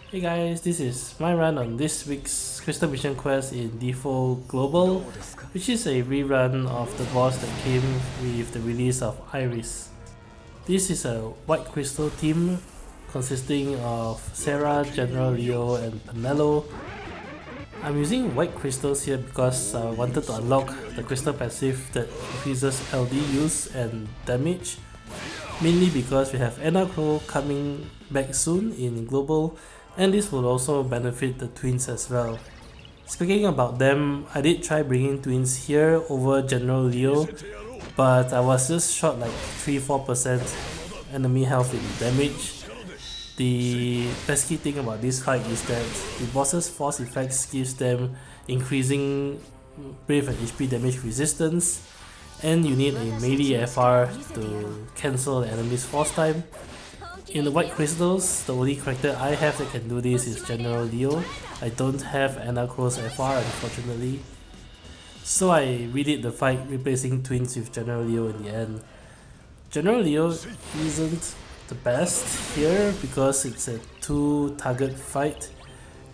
Hey guys, this is my run on this week's Crystal Mission Quest in DFFOO Global, which is a rerun of the boss that came with the release of Iris. This is a white crystal team consisting of Serah, General Leo and Penelo. I'm using white crystals here because I wanted to unlock the crystal passive that increases LD use and damage, mainly because we have Anacro coming back soon in Global, and this will also benefit the twins as well. Speaking about them, I did try bringing twins here over General Leo, but I was just shot like 3-4% enemy health in damage. The pesky thing about this fight is that the boss's force effects gives them increasing brave and HP damage resistance, and you need a melee FR to cancel the enemy's force time. In the white crystals, the only character I have that can do this is General Leo. I don't have Anacro's FR unfortunately, so I redid the fight replacing twins with General Leo in the end. General Leo isn't the best here because it's a 2-target fight,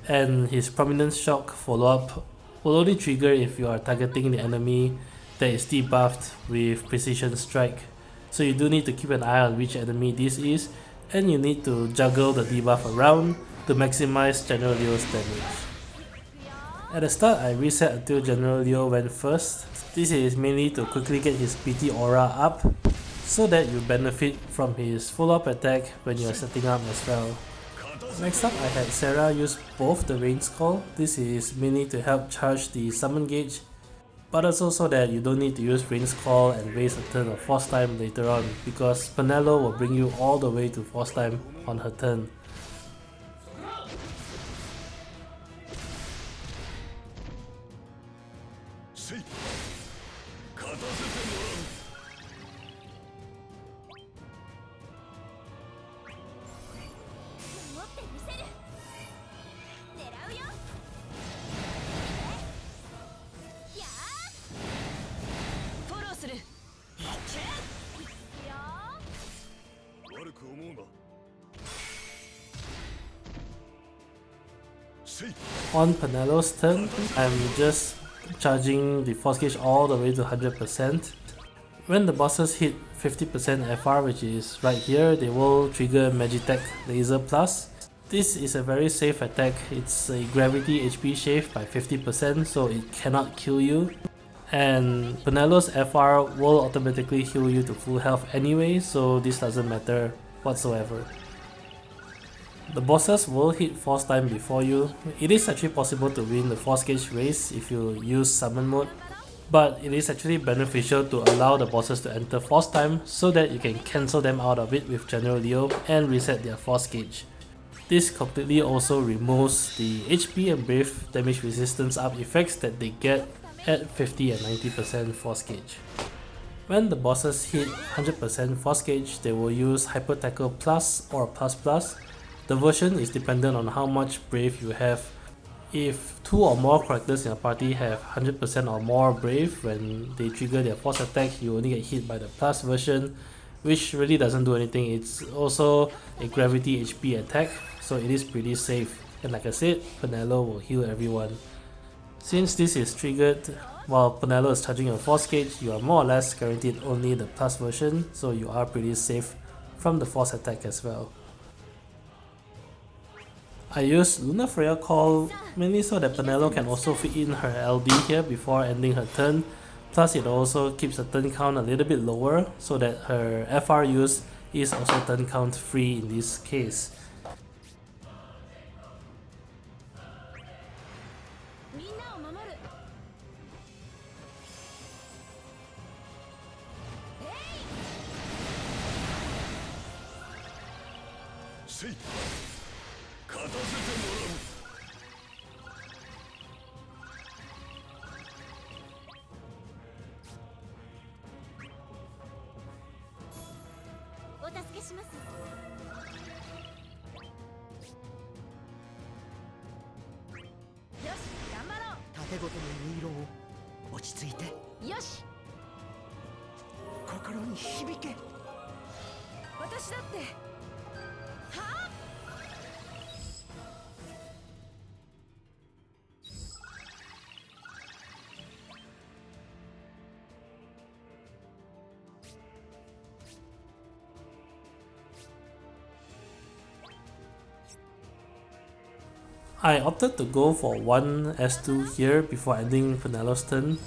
and his Prominence Shock follow-up will only trigger if you are targeting the enemy that is debuffed with Precision Strike. So you do need to keep an eye on which enemy this is, and you need to juggle the debuff around to maximize General Leo's damage. At the start, I reset until General Leo went first. This is mainly to quickly get his BT aura up, so that you benefit from his follow-up attack when you are setting up as well. Next up, I had Serah use both the Rain's Call. This is mainly to help charge the summon gauge, but also so that you don't need to use Rain's Call and waste a turn of force time later on, because Penelo will bring you all the way to force time on her turn. On Penelo's turn, I'm just charging the force gauge all the way to 100%. When the bosses hit 50% FR, which is right here, they will trigger Magitek Laser Plus. This is a very safe attack. It's a gravity HP shave by 50%, so it cannot kill you. And Penelo's FR will automatically heal you to full health anyway, so this doesn't matter whatsoever. The bosses will hit force time before you. It is actually possible to win the force gauge race if you use summon mode, but it is actually beneficial to allow the bosses to enter force time so that you can cancel them out of it with General Leo and reset their force gauge. This completely also removes the HP and brave damage resistance up effects that they get at 50 and 90% force gauge. When the bosses hit 100% force gauge, they will use Hyper Tackle Plus or Plus Plus. The version is dependent on how much brave you have. If 2 or more characters in a party have 100% or more brave, when they trigger their force attack, you only get hit by the plus version, which really doesn't do anything. It's also a gravity HP attack, so it is pretty safe. And like I said, Penelo will heal everyone. Since this is triggered while Penelo is charging your force gauge, you are more or less guaranteed only the plus version, so you are pretty safe from the force attack as well. I use Lunafreya call mainly so that Penelo can also fit in her LD here before ending her turn, plus it also keeps the turn count a little bit lower so that her FR use is also turn count free in this case. I opted to go for one S2 here before ending Penelo's turn.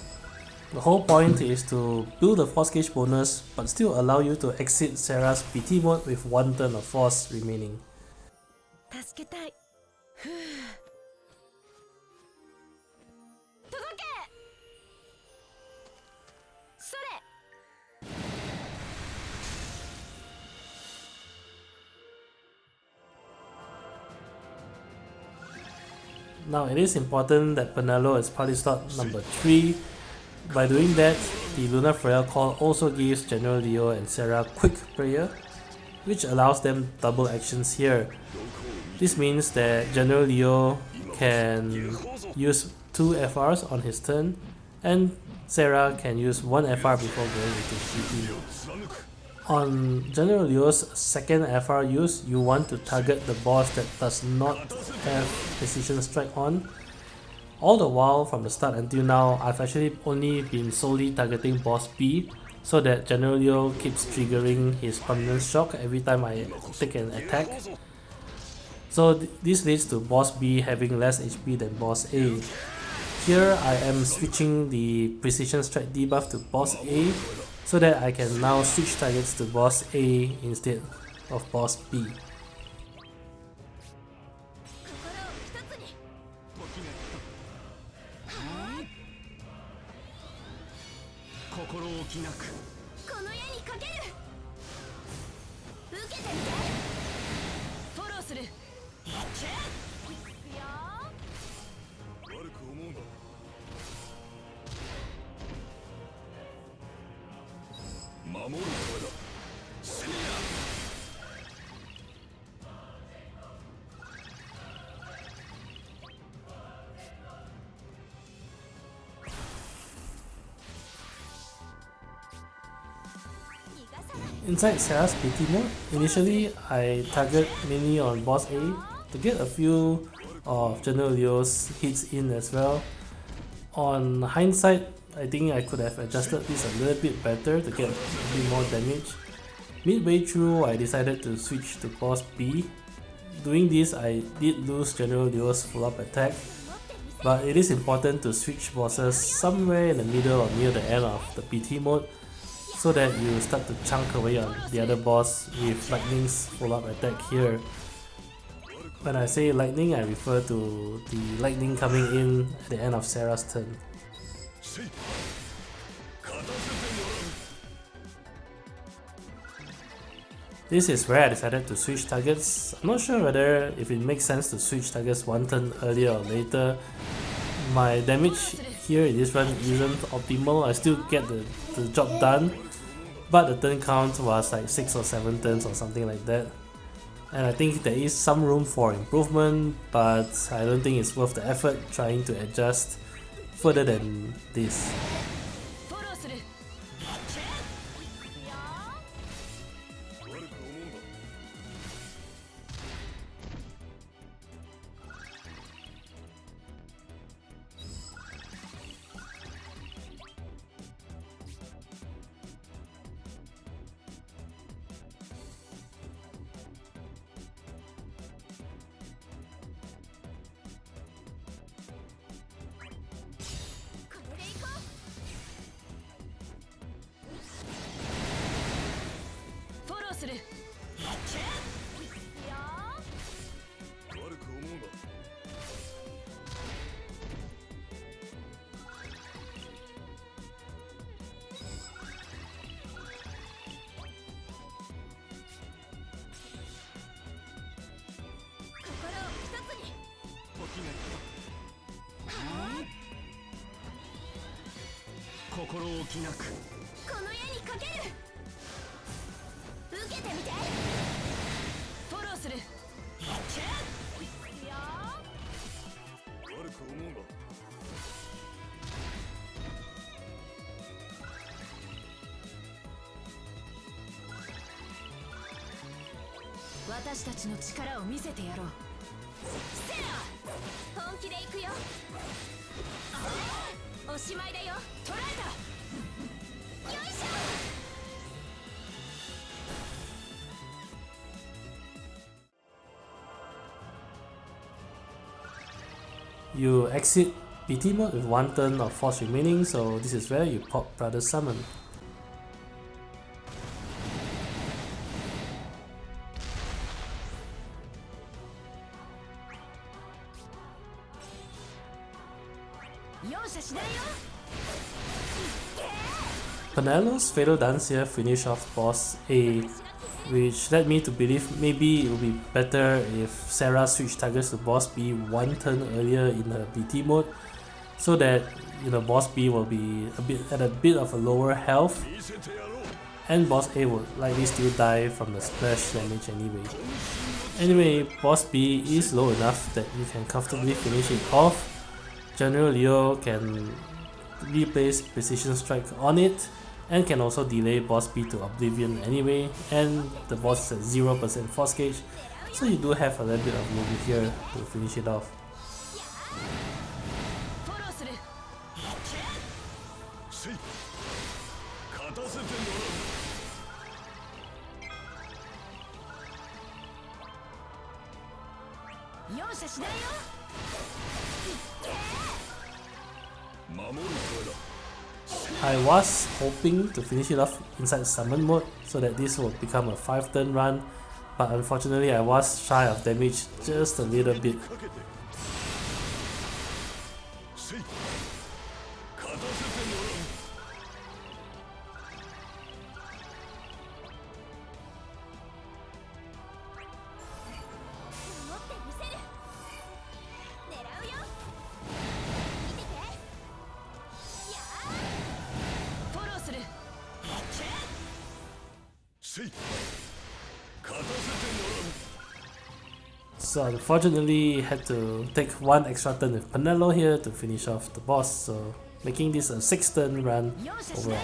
The whole point is to build a force gauge bonus but still allow you to exit Serah's BT mode with one turn of force remaining. Now it is important that Penelo is party slot number 3. By doing that, the Lunafreya call also gives General Leo and Serah quick prayer, which allows them double actions here. This means that General Leo can use 2 FRs on his turn, and Serah can use 1 FR before going into GP. On General Leo's second FR use, you want to target the boss that does not have precision strike on. All the while from the start until now, I've actually only been solely targeting boss B, so that General Leo keeps triggering his permanent shock every time I take an attack. So this leads to boss B having less HP than boss A. Here I am switching the precision strike debuff to boss A, so that I can now switch targets to boss A instead of boss B. Inside Serah's BT mode, initially I target mainly on boss A to get a few of General Leo's hits in as well. On hindsight, I think I could have adjusted this a little bit better to get a bit more damage. Midway through, I decided to switch to boss B. Doing this, I did lose General Leo's follow-up attack, but it is important to switch bosses somewhere in the middle or near the end of the BT mode, so that you start to chunk away on the other boss with Lightning's follow-up attack here. When I say lightning, I refer to the lightning coming in at the end of Serah's turn. This is where I decided to switch targets. I'm not sure whether if it makes sense to switch targets one turn earlier or later. My damage here in this run isn't optimal. I still get the job done, but the turn count was like 6 or 7 turns or something like that. And I think there is some room for improvement, but I don't think it's worth the effort trying to adjust further than this. You exit BT mode with 1 turn of force remaining, so this is where you pop Brother Summon. Penelo's Fatal Dance here finished off boss A, which led me to believe maybe it would be better if Serah switched targets to boss B 1 turn earlier in her BT mode, so that boss B will be at a bit of a lower health, and boss A will likely still die from the splash damage anyway. Anyway, boss B is low enough that you can comfortably finish it off. General Leo can replace Precision Strike on it, and can also delay boss B to Oblivion anyway, and the boss is at 0% force gauge, so you do have a little bit of room here to finish it off. I was hoping to finish it off inside summon mode so that this will become a 5 turn run, but unfortunately I was shy of damage just a little bit. So unfortunately had to take 1 extra turn with Penelo here to finish off the boss, so making this a 6 turn run overall.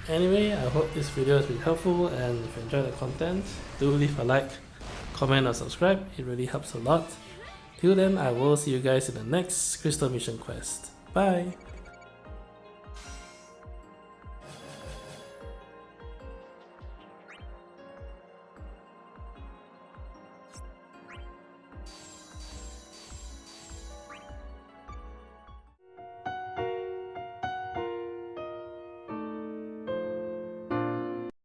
Anyway, I hope this video has been helpful, and if you enjoyed the content, do leave a like, comment or subscribe, it really helps a lot. Till then, I will see you guys in the next Crystal Mission Quest. Bye!